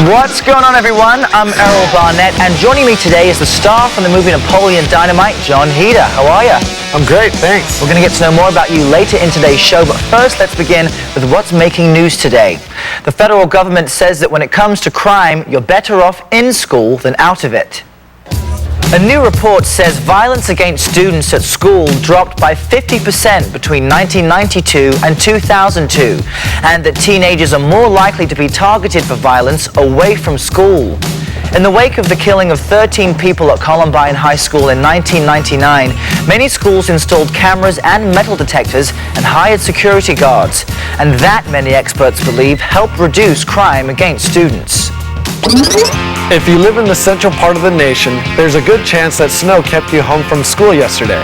What's going on, everyone? I'm Errol Barnett, and joining me today is the star from the movie Napoleon Dynamite, Jon Heder. How are you? I'm great, thanks. We're going to get to know more about you later in today's show, but first let's begin with what's making news today. The federal government says that when it comes to crime, you're better off in school than out of it. A new report says violence against students at school dropped by 50% between 1992 and 2002, and that teenagers are more likely to be targeted for violence away from school. In the wake of the killing of 13 people at Columbine High School in 1999, many schools installed cameras and metal detectors and hired security guards, and that, many experts believe, helped reduce crime against students. If you live in the central part of the nation, there's a good chance that snow kept you home from school yesterday.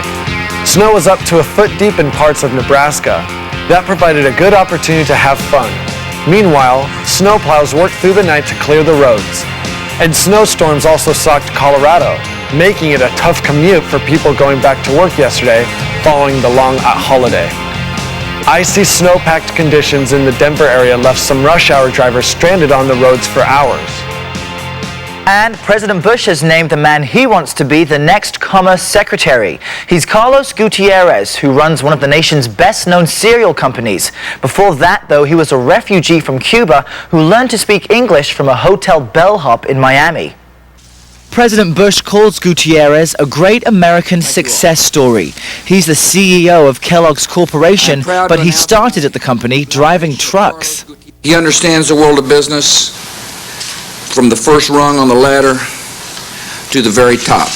Snow was up to a foot deep in parts of Nebraska. That provided a good opportunity to have fun. Meanwhile, snowplows worked through the night to clear the roads. And snowstorms also socked Colorado, making it a tough commute for people going back to work yesterday following the long holiday. Icy, snow-packed conditions in the Denver area left some rush hour drivers stranded on the roads for hours. And President Bush has named the man he wants to be the next Commerce Secretary. He's Carlos Gutierrez, who runs one of the nation's best-known cereal companies. Before that, though, he was a refugee from Cuba who learned to speak English from a hotel bellhop in Miami. President Bush calls Gutierrez a great American success story. He's the CEO of Kellogg's Corporation, but he started at the company driving trucks. He understands the world of business from the first rung on the ladder to the very top.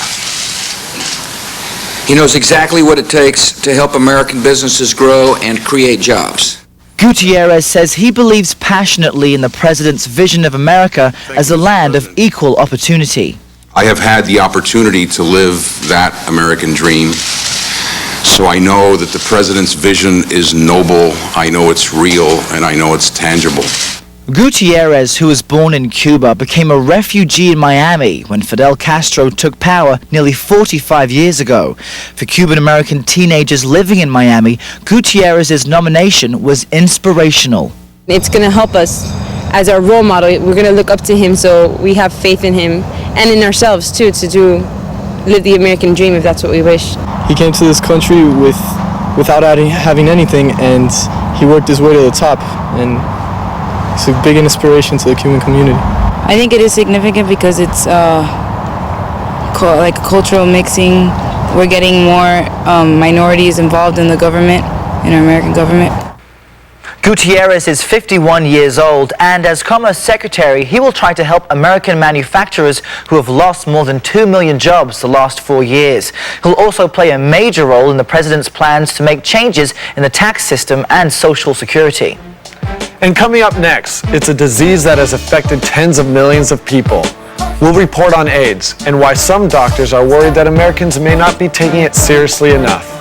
He knows exactly what it takes to help American businesses grow and create jobs. Gutierrez says he believes passionately in the president's vision of America as a land of equal opportunity. I have had the opportunity to live that American dream, so I know that the president's vision is noble, I know it's real, and I know it's tangible. Gutierrez, who was born in Cuba, became a refugee in Miami when Fidel Castro took power nearly 45 years ago. For Cuban-American teenagers living in Miami, Gutierrez's nomination was inspirational. It's going to help us as our role model. We're going to look up to him, so we have faith in him and in ourselves too, to live the American dream if that's what we wish. He came to this country without having anything, and he worked his way to the top, and it's a big inspiration to the Cuban community. I think it is significant because it's like cultural mixing. We're getting more minorities involved in the government, in our American government. Gutierrez is 51 years old, and as Commerce Secretary, he will try to help American manufacturers who have lost more than 2 million jobs the last 4 years. He'll also play a major role in the president's plans to make changes in the tax system and Social Security. And coming up next, it's a disease that has affected tens of millions of people. We'll report on AIDS and why some doctors are worried that Americans may not be taking it seriously enough.